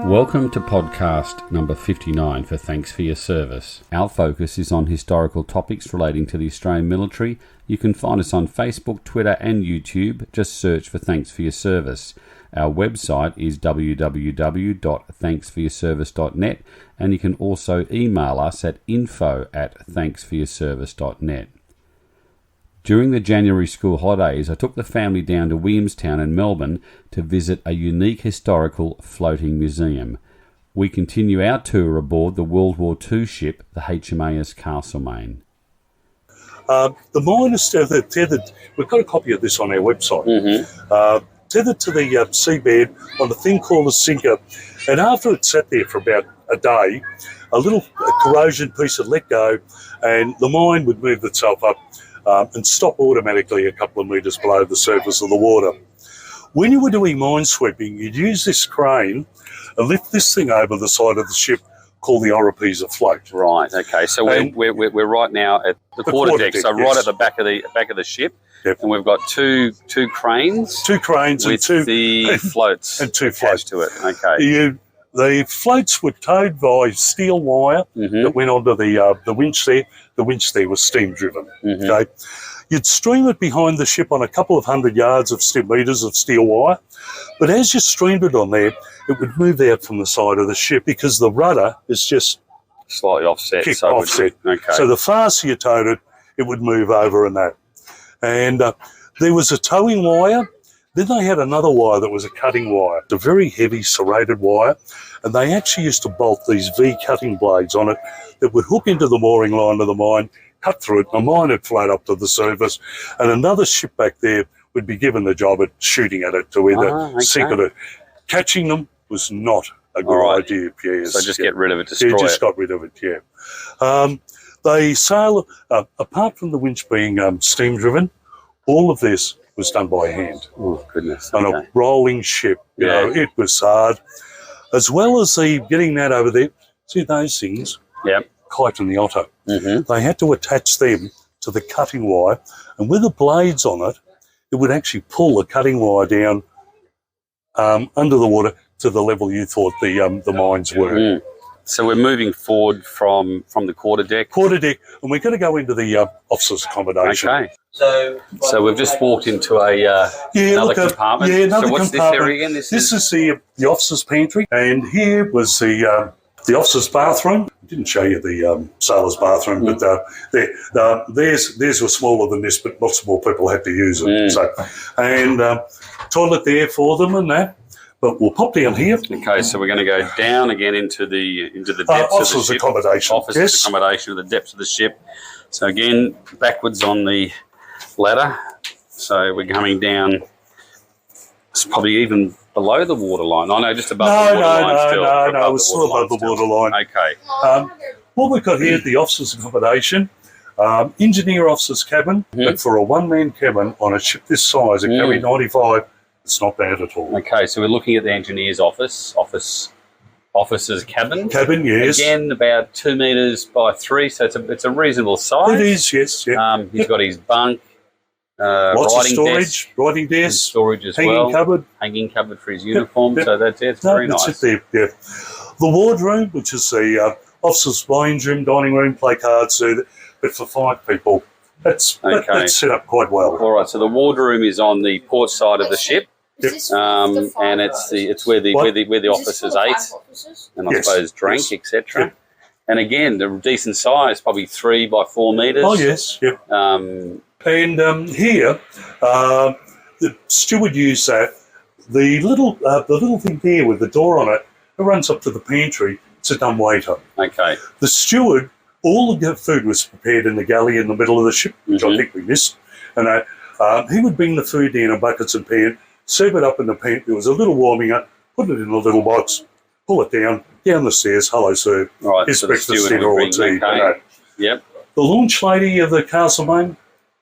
Welcome to podcast number 59 for Thanks for Your Service. Our focus is on historical topics relating to the Australian military. You can find us on Facebook, Twitter and YouTube. Just search for Thanks for Your Service. Our website is www.thanksforyourservice.net, and you can also email us at info@thanksforyourservice.net. During the January school holidays, I took the family down to Williamstown in Melbourne to visit a unique historical floating museum. We continue our tour aboard the World War II ship, the HMAS Castlemaine. The mine is tethered, we've got a copy of this on our website, tethered to the seabed on a thing called a sinker, and after it sat there for about a day, a little corrosion piece would let go and the mine would move itself up and stop automatically a couple of metres below the surface of the water. When you were doing mine sweeping, you'd use this crane and lift this thing over the side of the ship called the Oropesa float. Right, okay. So we're right now at the quarterdeck, so right at the back of the ship. Yep. And we've got two cranes. Two cranes with the floats and two attached floats to it. Okay. The floats were towed by steel wire that went onto the winch there. The winch there was steam driven. Okay, you'd stream it behind the ship on a couple of 100 yards of metres of steel wire, but as you streamed it on there, it would move out from the side of the ship because the rudder is just slightly offset. Okay. So the faster you towed it, it would move over and that. And there was a towing wire. Then they had another wire that was a cutting wire, a very heavy serrated wire, and they actually used to bolt these V cutting blades on it that would hook into the mooring line of the mine, cut through it, and the mine would float up to the surface, and another ship back there would be given the job at shooting at it to either sink it. Catching them was not a good idea, Pierre. So just get rid of it, destroy it. Yeah, just got rid of it, yeah. They sail, apart from the winch being steam driven, all of this was done by hand. Oh, goodness. On a rolling ship. You know, it was hard. As well as getting that over there, see those things? Yep. Kite and the otter. They had to attach them to the cutting wire, and with the blades on it, it would actually pull the cutting wire down under the water to the level you thought the mines were. So we're moving forward from the quarterdeck. Quarterdeck, and we're going to go into the officers' accommodation. Okay. So we've just walked into another compartment. Yeah, another so what's compartment. this area again? This is the officers' pantry, and here was the officers' bathroom. I didn't show you the sailors' bathroom, but theirs were smaller than this, but lots more people had to use it. So, and toilet there for them and that. But we'll pop down here. Okay, so we're going to go down again into the depths of the ship. Accommodation. Officers' accommodation of the depths of the ship. So again, backwards on the ladder. So we're coming down. It's probably even below the waterline. I know, just above the waterline still. No, we're still above the waterline. Okay. What we've got here at the officers' accommodation, engineer officers' cabin, but for a one-man cabin on a ship this size, a carry 95, it's not bad at all. Okay, so we're looking at the engineer's officer's cabin. Cabin, yes. Again, about 2 metres by 3, so it's a reasonable size. It is, yes. Yeah. He's got his bunk, lots of storage, writing desk, storage as hanging cupboard for his uniform. So that's it. It's very nice. That's it there. Yeah. The wardroom, which is the officers' lounge room, dining room, play cards, but for 5 people, that's set up quite well. All right. So the wardroom is on the port side of the ship. And it's where the officers ate and I suppose drank, etc. Yep. And again, the decent size, probably 3 by 4 metres. Oh yes, yep. And here, the steward used that. The little thing there with the door on it runs up to the pantry. It's a dumbwaiter. Okay. The steward, all the food was prepared in the galley in the middle of the ship, which I think we missed. And he would bring the food down in buckets and pan. Serve it up in the pan. There was a little warming up. Put it in a little box. Pull it down the stairs. Hello, sir. Right. Here's So breakfast, dinner, or tea. Okay. Yep. The launch lady of the Castlemaine,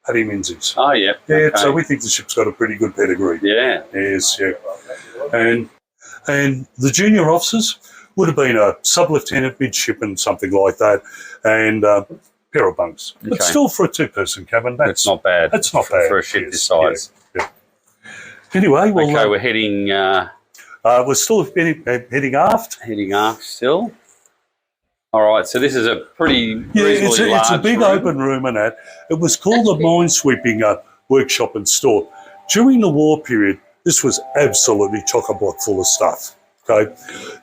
Paddy Menzies. Oh, yeah. Yeah. Okay. So we think the ship's got a pretty good pedigree. Yeah. Yes. Yeah. And the junior officers would have been a sub-lieutenant, midshipman, something like that, and pair of bunks. Okay. But still, for a 2-person cabin, that's not bad. That's not bad for a ship this size. Yeah. Anyway, well, we're heading We're still heading aft. Heading aft still. All right, so this is a pretty It's a big room. open room and that. It was called the minesweeping workshop and store. During the war period, this was absolutely chock-a-block full of stuff. Okay,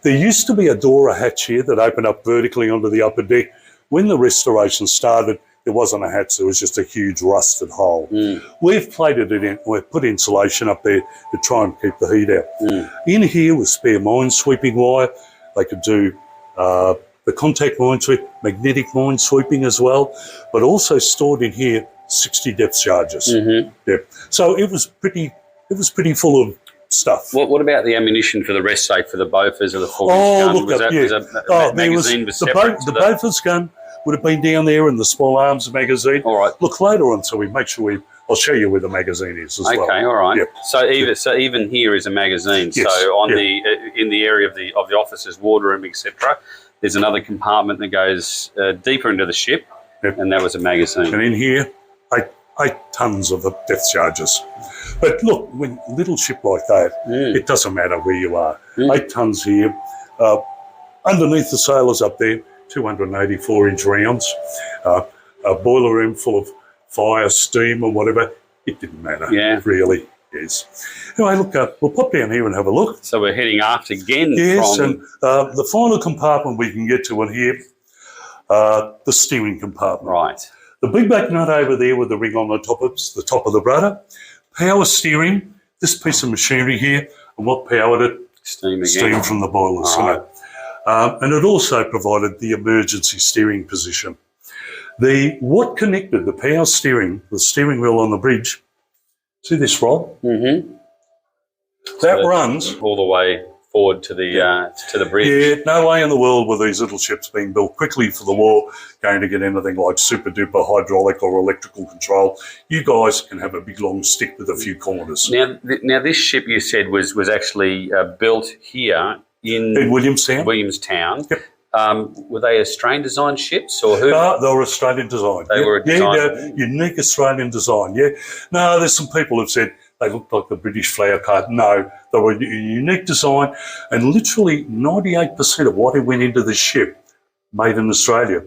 there used to be a door, a hatch here that opened up vertically onto the upper deck. When the restoration started, there wasn't a hatch, there was just a huge rusted hole. We've plated it in, we've put insulation up there to try and keep the heat out. In here was spare minesweeping wire. They could do the contact minesweep, magnetic minesweeping as well, but also stored in here 60 depth charges. Yeah. So it was pretty full of stuff. What about the ammunition for the rest safe for the Bofors or the 40 gun? Look up, yeah. The magazine was separate the Bofors gun would have been down there in the small arms magazine. All right. Look later on, so we make sure I'll show you where the magazine is as well. Okay, all right. Yep. So even here is a magazine. Yes. So on in the area of the officer's wardroom, etc., there's another compartment that goes deeper into the ship, and that was a magazine. And in here, eight tons of depth charges. But look, when a little ship like that, it doesn't matter where you are. 8 tons here. Underneath the sailors up there, 284-inch rounds. A boiler room full of fire, steam or whatever. It didn't matter, really. Yes. Anyway, look, we'll pop down here and have a look. So we're heading aft again. Yes, and the final compartment we can get to in here, the steering compartment. Right. The big back nut over there with the ring on the top of the rudder. Power steering, this piece of machinery here, and what powered it? Steam again. Steam from the boilers. Right. And it also provided the emergency steering position. What connected the power steering, the steering wheel on the bridge, see this rod? That runs all the way forward to the bridge. Yeah, no way in the world were these little ships being built quickly for the war going to get anything like super duper hydraulic or electrical control. You guys can have a big long stick with a few corners. Now this ship you said was actually built here in Williamstown. Yep. Were they Australian designed ships or who? No, they were Australian design. They were designed. Unique Australian design. Yeah. No, there's some people who've said they looked like the British flower card. No, they were a unique design, and literally 98% of what went into the ship made in Australia.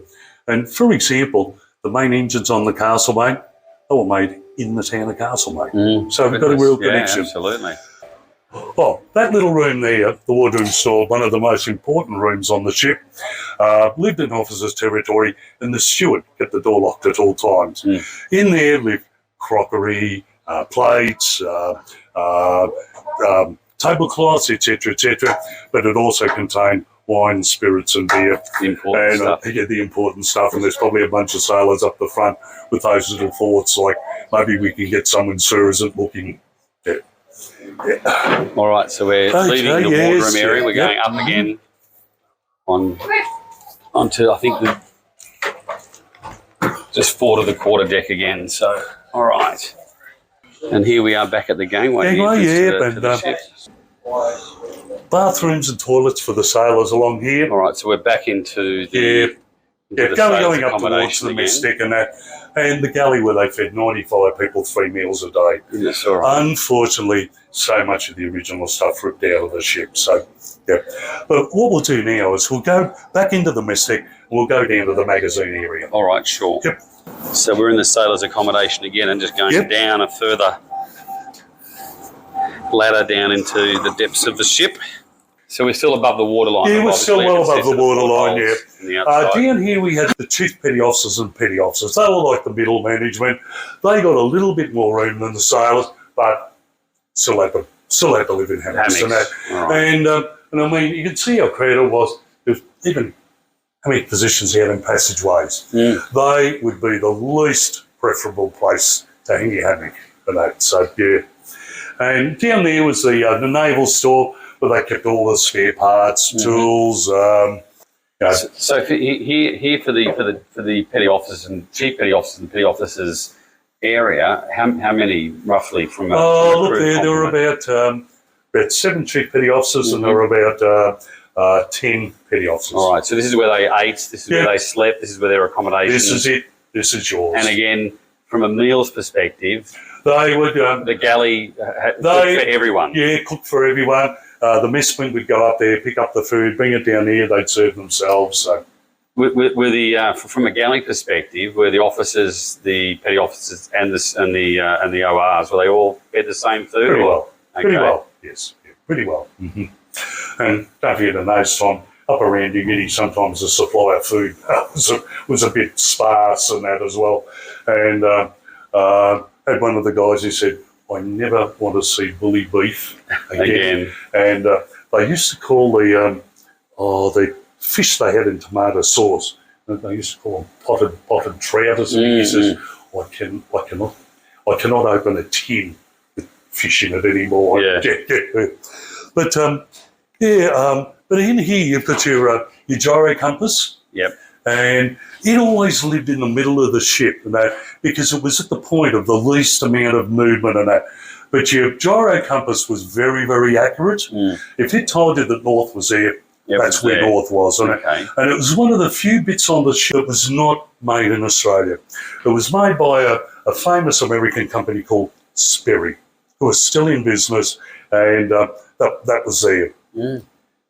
And for example, the main engines on the Castlemaine, they were made in the town of Castlemaine. So we've got a real connection. Absolutely. Oh, that little room there, the wardroom store, one of the most important rooms on the ship, lived in officers' territory, and the steward kept the door locked at all times. In there lived crockery, plates, tablecloths, etc., but it also contained wine, spirits and beer. The important stuff. The important stuff, and there's probably a bunch of sailors up the front with those little thoughts like maybe we can get someone surrogate looking. All right, so we're leaving the wardroom area. We're going up again onto, I think, just forward of the quarter deck again. So, all right. And here we are back at the gangway. To the ship. Bathrooms and toilets for the sailors along here. All right, so we're back into the going up towards the mess deck and that, and the galley where they fed 95 people 3 meals a day. Yes, all right. Unfortunately, so much of the original stuff ripped out of the ship. So, But what we'll do now is we'll go back into the mess deck and we'll go down to the magazine area. All right, sure. Yep. So we're in the sailors' accommodation again and just going down a further ladder down into the depths of the ship. So we're still above the waterline. Yeah, we're still well above the waterline, Down here we had the chief petty officers and petty officers. They were like the middle management. They got a little bit more room than the sailors, but still had to live in hammocks and that. Right. And I mean, you can see how crowded it was. Even how many positions he had in passageways. They would be the least preferable place to hang your hammock for that. So, And down there was the naval store, where they kept all the spare parts, tools. So here for the petty officers and chief petty officers and petty officers area, how many roughly from? There were about 7 chief petty officers, and there were about 10 petty officers. All right. So this is where they ate. This is where they slept. This is where their accommodation. This is it. This is yours. And again, from a meals perspective, they would the galley cooked for everyone. Yeah, cooked for everyone. the messmen would go up there, pick up the food, bring it down here. They'd serve themselves. So. Were the from a galley perspective, were the officers, the petty officers, and the ORs, were they all fed the same food? Pretty well. Okay. Pretty well. Yes. Yeah, pretty well. Mm-hmm. And don't forget, in those times, up around Ugini, sometimes the supply of food was a bit sparse and that as well. And had one of the guys who said, "I never want to see bully beef again." And they used to call the fish they had in tomato sauce, and they used to call them potted trout or something. He says, I cannot open a tin with fish in it anymore. Yeah. But in here you've got your gyro compass. Yep. And it always lived in the middle of the ship, and that because it was at the point of the least amount of movement and that. But your gyro compass was very, very accurate. If it told you that north was there, that's where north was, wasn't it? And it was one of the few bits on the ship that was not made in Australia. It was made by a famous American company called Sperry, who is still in business, and that was there.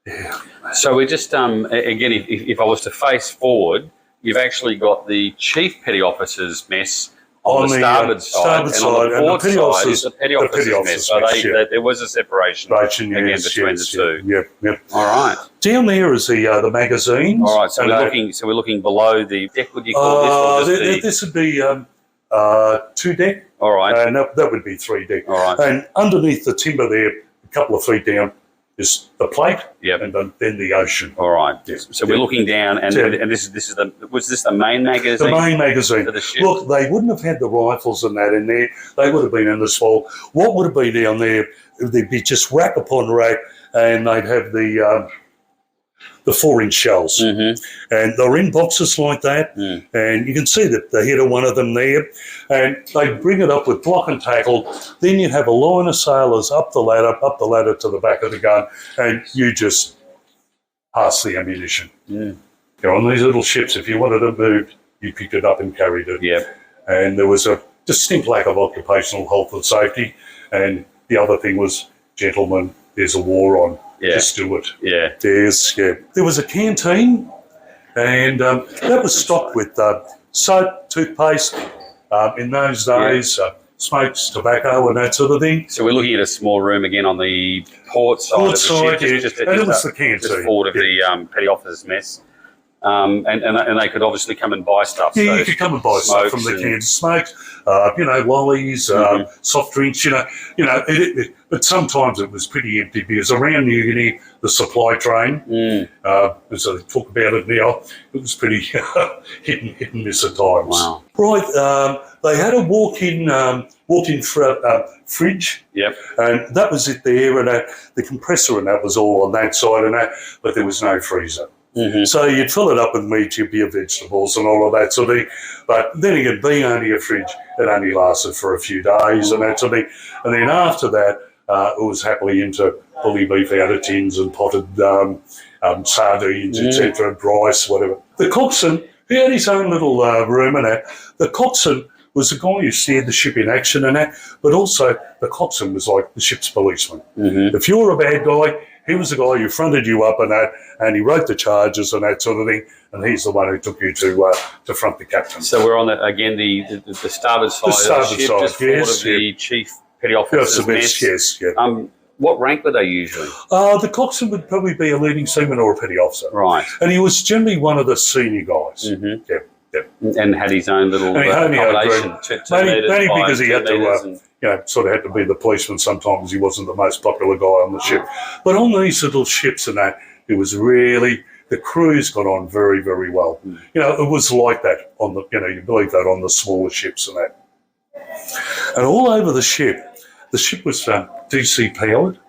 Yeah. So we just, again, if I was to face forward, you've actually got the Chief Petty Officer's mess on the starboard side, and on the port side is the Petty Officer's mess. So there was a separation again between the two. Yep. All right. Down there is the magazines. All right. So we're looking below the deck. Would you call this? This would be 2 deck. All right. And that would be 3 deck. All right. And underneath the timber there, a couple of feet down, is the plate, and then the ocean. All right. So we're looking down, and this is was this the main magazine? The main magazine. For the ship? Look, they wouldn't have had the rifles and that in there. They would have been in the swell. What would have been down there? There'd be just rack upon rack, and they'd have the 4-inch shells, and they're in boxes like that. And you can see that the head of one of them there, and they'd bring it up with block and tackle. Then you'd have a line of sailors up the ladder to the back of the gun, and you just pass the ammunition. You know, on these little ships, if you wanted it moved, you picked it up and carried it. And there was a distinct lack of occupational health and safety. And the other thing was, gentlemen, there's a war on. Just do it. There was a canteen, and that was stocked with soap, toothpaste, in those days, smokes, tobacco, and that sort of thing. So we're looking at a small room again on the port side of the ship, and it was the canteen. Just forward of the petty officer's mess. And they could obviously come and buy stuff. Yeah, you could come and buy stuff from the cans. Smokes, lollies, soft drinks, but sometimes it was pretty empty because around New Guinea, the supply train, as I talk about it now, it was pretty hit and miss at times. Wow. Right, they had a walk-in fridge. And that was it there, and the compressor and that was all on that side and that, but there was no freezer. So you'd fill it up with meat, your vegetables and all of that sort of thing. But then again, being only a fridge, it only lasted for a few days and that sort of thing. And then after that, it was happily into bully beef out of tins and potted sardines, etc., rice, whatever. The coxswain, he had his own little room and that. The coxswain was the guy who steered the ship in action and that, but also the coxswain was like the ship's policeman. If you were a bad guy, he was the guy who fronted you up and that, and he wrote the charges and that sort of thing, and he's the one who took you to front the captain. So we're on the starboard side of the ship, just forward of the Chief Petty Officer's mess. What rank were they usually? The coxswain would probably be a leading seaman or a petty officer. Right. And he was generally one of the senior guys. And had his own little accommodation. Mainly because he had to, sort of had to be the policeman sometimes. He wasn't the most popular guy on the ship. But on these little ships and that, it was really, the crews got on very, very well. It was like that on the, you believe that on the smaller ships and that. And all over the ship was DC powered,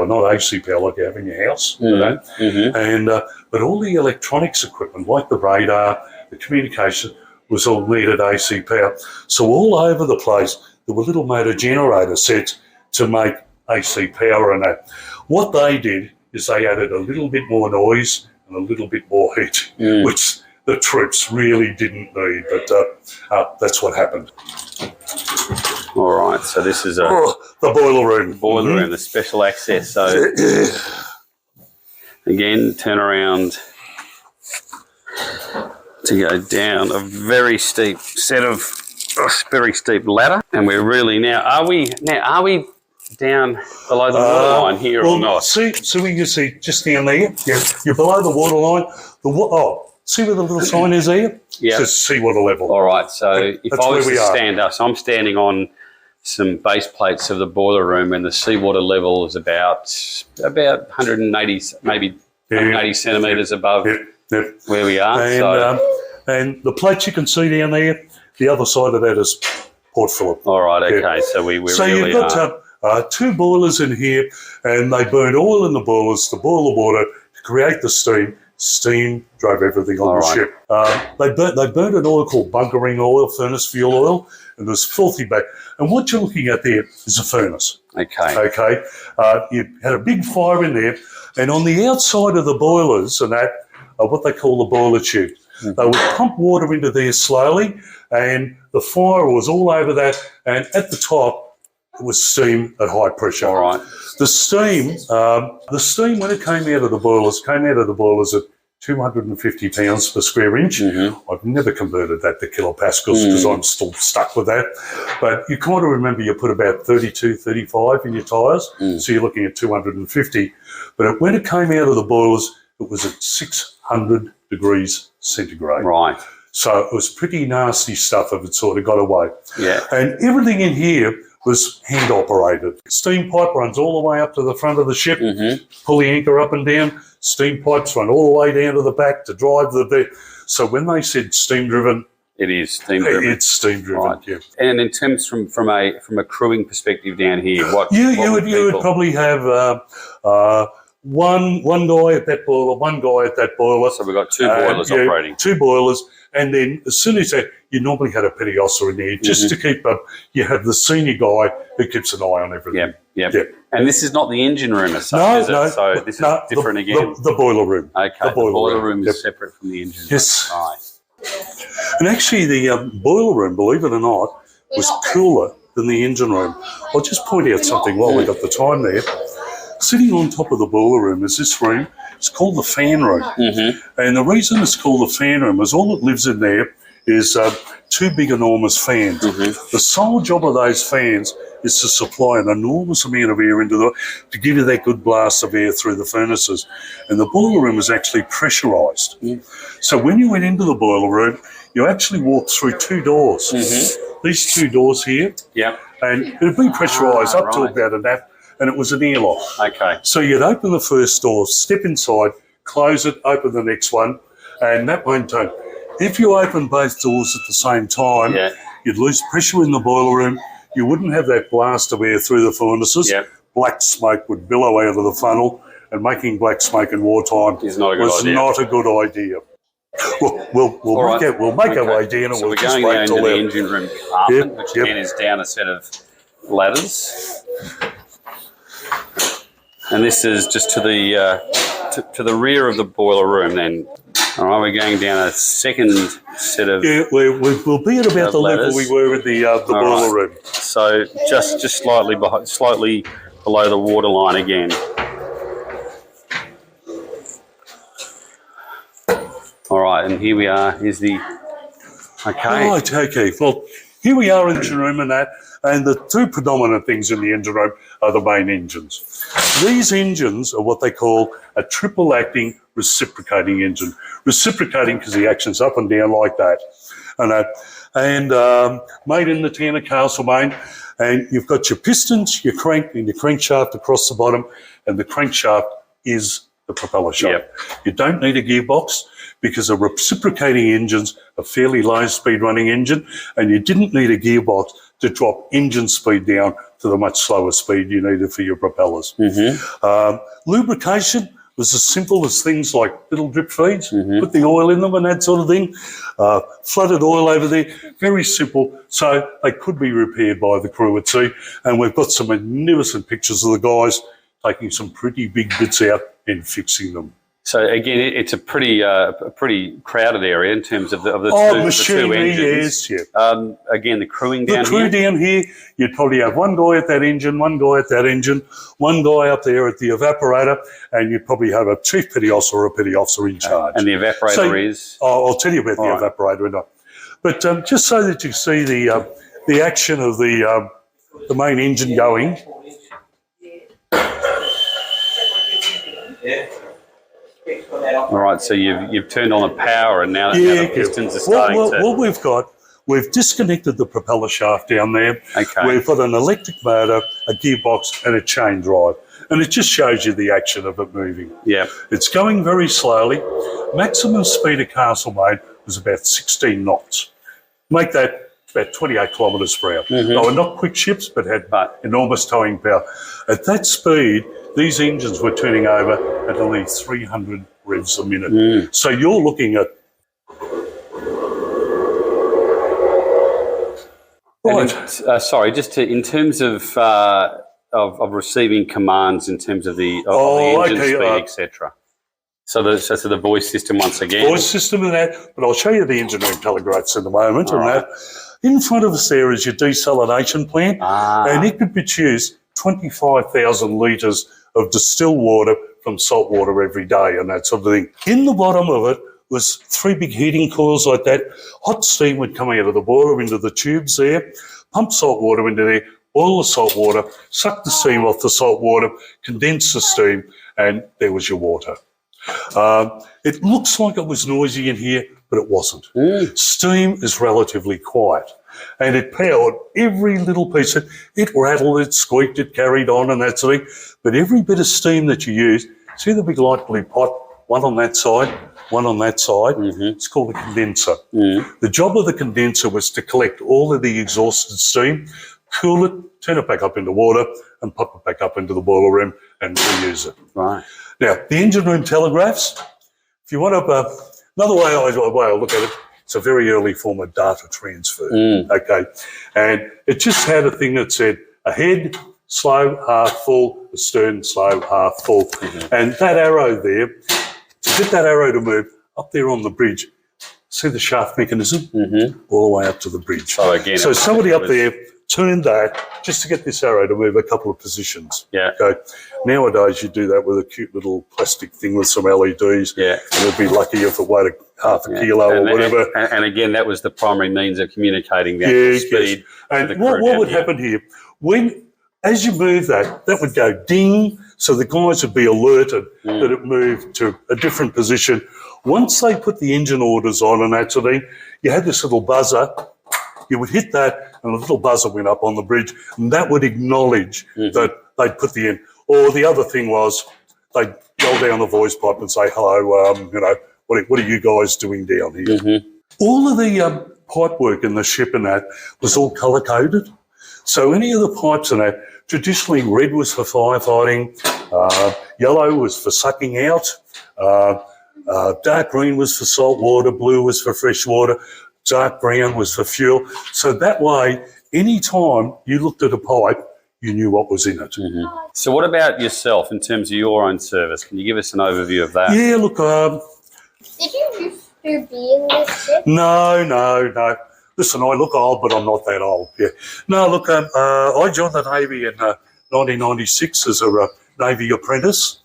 not AC powered like you have in your house. And but all the electronics equipment, like the radar, the communication, was all needed AC power. So all over the place, there were little motor generator sets to make AC power and that. What they did is they added a little bit more noise and a little bit more heat, which the troops really didn't need, but that's what happened. All right, so this is the boiler room. Boiler room, the special access. So again, turn around to go down a very steep set of very steep ladder, and we're really are we down below the water line here or not? See what you see just down there? You're below the water line. See where the little sign is there? Yeah. Just seawater level. All right, so if That's I was where to we are. stand up, so I'm standing on some base plates of the boiler room, and the seawater level is about 180, maybe 180 centimetres above where we are. And the plates you can see down there, the other side of that is Port Phillip. All right, okay, so we really you've got two boilers in here, and they burn oil in the boilers to boil the water to create the steam. Steam drove everything on the ship. They burnt an oil called bunkering oil, furnace fuel oil, and there's filthy back. And what you're looking at there is a furnace. Okay. You had a big fire in there, and on the outside of the boilers and that are what they call the boiler tube. Mm-hmm. They would pump water into there slowly, and the fire was all over that, and at the top it was steam at high pressure. All right. The steam when it came out of the boilers at 250 pounds per square inch. Mm-hmm. I've never converted that to kilopascals because I'm still stuck with that. But you kind of remember you put about 32, 35 in your tyres, so you're looking at 250. But when it came out of the boilers, it was at 600 degrees centigrade. Right. So it was pretty nasty stuff if it sort of got away. Yeah. And everything in here was hand operated. Steam pipe runs all the way up to the front of the ship, pull the anchor up and down. Steam pipes run all the way down to the back to drive the bit. So when they said steam driven, it is steam driven. It's steam driven. Right. Yeah. And in terms from a crewing perspective down here, you would probably have one guy at that boiler, one guy at that boiler. So we've got two boilers operating. Two boilers. And then as soon as that, you normally had a petty officer in there just to keep up. You have the senior guy who keeps an eye on everything. Yep. And this is not the engine room as such, is it? So this is different again? The boiler room. Okay, the boiler room is separate from the engine room. Yes. Right. And actually the boiler room, believe it or not, was cooler than the engine room. I'll just point out something while we've got the time there. Sitting on top of the boiler room is this room. It's called the fan room. Mm-hmm. And the reason it's called the fan room is all that lives in there is two big, enormous fans. Mm-hmm. The sole job of those fans is to supply an enormous amount of air to give you that good blast of air through the furnaces. And the boiler room is actually pressurised. Mm. So when you went into the boiler room, you actually walked through two doors. Mm-hmm. These two doors here. Yeah. And it would be pressurised up to about a nap. And it was an airlock. Okay. So you'd open the first door, step inside, close it, open the next one, and that won't turn. If you open both doors at the same time, you'd lose pressure in the boiler room. You wouldn't have that blast of air through the furnaces. Yep. Black smoke would billow out of the funnel, and making black smoke in wartime was not a good idea. We'll make our way down, and so we're going down to the engine room compartment, which again is down a set of ladders. And this is just to the rear of the boiler room then. All right, we're going down a second set of we'll be at about the level we were at the boiler room. So just slightly below the water line again. All right, and here we are. Here's the okay. Well, here we are in the engine room and that. And the two predominant things in the engine room are the main engines. These engines are what they call a triple-acting reciprocating engine. Reciprocating because the action's up and down like that. And made in the town of Castlemaine. And you've got your pistons, your crank, and your crankshaft across the bottom. And the crankshaft is the propeller shaft. Yep. You don't need a gearbox because the reciprocating engines are fairly low-speed running engine, and you didn't need a gearbox to drop engine speed down to the much slower speed you needed for your propellers. Mm-hmm. Lubrication was as simple as things like little drip feeds, put the oil in them and that sort of thing, flooded oil over there, very simple, so they could be repaired by the crew at sea. And we've got some magnificent pictures of the guys taking some pretty big bits out and fixing them. So again, it's a pretty crowded area in terms of the two engines. Yes, yeah. Again, the crewing down here. The crew down here, you'd probably have one guy at that engine, one guy at that engine, one guy up there at the evaporator, and you'd probably have a chief petty officer or a petty officer in charge. And the evaporator is? I'll tell you about the evaporator. But just so that you see the action of the main engine going. All right, so you've turned on the power, and now the pistons are starting to... What we've got, we've disconnected the propeller shaft down there. Okay. We've got an electric motor, a gearbox, and a chain drive. And it just shows you the action of it moving. Yeah. It's going very slowly. Maximum speed of Castlemaine was about 16 knots. Make that about 28 kilometres per hour. Mm-hmm. They were not quick ships, but had enormous towing power. At that speed, these engines were turning over at only 300 revs a minute. Mm. So you're looking at... Right. In terms of receiving commands in terms of the engine speed, etc. So the voice system once again. Voice system and that, but I'll show you the engine room telegraphs in a moment. That. In front of us there is your desalination plant, and it could produce 25,000 litres of distilled water from salt water every day and that sort of thing. In the bottom of it was 3 big heating coils like that. Hot steam would come out of the boiler into the tubes there, pump salt water into there, boil the salt water, suck the steam off the salt water, condense the steam, and there was your water. It looks like it was noisy in here, but it wasn't. Mm. Steam is relatively quiet, and it powered every little piece. It rattled, it squeaked, it carried on and that sort of thing. But every bit of steam that you use, see the big light blue pot, one on that side, one on that side? Mm-hmm. It's called a condenser. Mm. The job of the condenser was to collect all of the exhausted steam, cool it, turn it back up into water, and pop it back up into the boiler room and reuse it. Right. Now, the engine room telegraphs, if you want to... another way I look at it, it's a very early form of data transfer, okay? And it just had a thing that said ahead, slow, half full, astern, slow, half full. Mm-hmm. And that arrow there, to get that arrow to move up there on the bridge, see the shaft mechanism? Mm-hmm. All the way up to the bridge. So somebody up there turned that just to get this arrow to move a couple of positions. Yeah. Okay. Nowadays you do that with a cute little plastic thing with some LEDs. Yeah. And it'd be lucky if it weighed half a kilo or whatever. And again, that was the primary means of communicating the speed. And what would happen here, as you move that would go ding, so the guys would be alerted that it moved to a different position. Once they put the engine orders on and that sort of thing, you had this little buzzer. You would hit that, and a little buzzer went up on the bridge, and that would acknowledge that they'd put the end. Or the other thing was they'd go down the voice pipe and say, hello, what are you guys doing down here? Mm-hmm. All of the pipe work in the ship and that was all colour-coded. So any of the pipes and that, traditionally red was for firefighting, yellow was for sucking out, dark green was for salt water, blue was for fresh water, dark brown was for fuel. So that way, any time you looked at a pipe, you knew what was in it. Mm-hmm. So what about yourself in terms of your own service? Can you give us an overview of that? Yeah, look... Did you used to be in this ship? No. Listen, I look old, but I'm not that old. Yeah. No, look, I joined the Navy in 1996 as a Navy apprentice.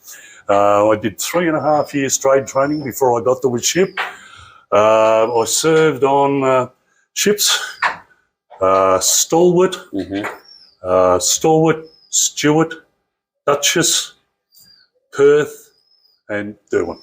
I did 3.5 years trade training before I got to a ship. I served on ships, Stalwart, Stewart, Duchess, Perth, and Derwent.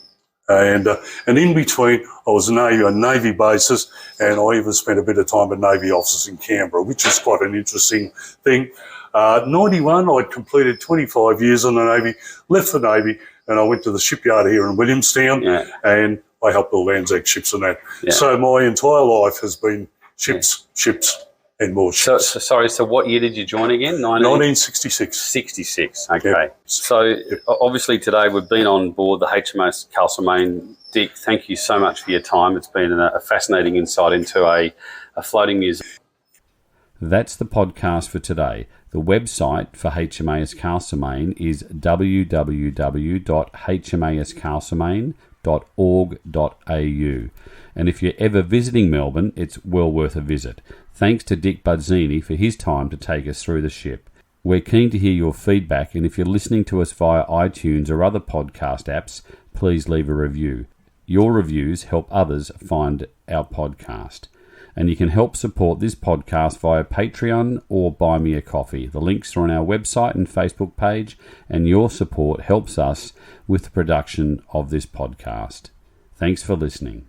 And in between, I was on Navy bases, and I even spent a bit of time at Navy offices in Canberra, which is quite an interesting thing. 91, I'd completed 25 years in the Navy, left the Navy, and I went to the shipyard here in Williamstown, and I helped build Anzac ships and that. Yeah. So my entire life has been ships, and more ships. So what year did you join again? 1966. 66, okay. Yep. So obviously today we've been on board the HMAS Castlemaine. Dick, thank you so much for your time. It's been a fascinating insight into a floating museum. That's the podcast for today. The website for HMAS Castlemaine is www.hmascastlemaine.org.au. And if you're ever visiting Melbourne, it's well worth a visit. Thanks to Dick Budzieny for his time to take us through the ship. We're keen to hear your feedback, and if you're listening to us via iTunes or other podcast apps, please leave a review. Your reviews help others find our podcast. And you can help support this podcast via Patreon or Buy Me a Coffee. The links are on our website and Facebook page, and your support helps us with the production of this podcast. Thanks for listening.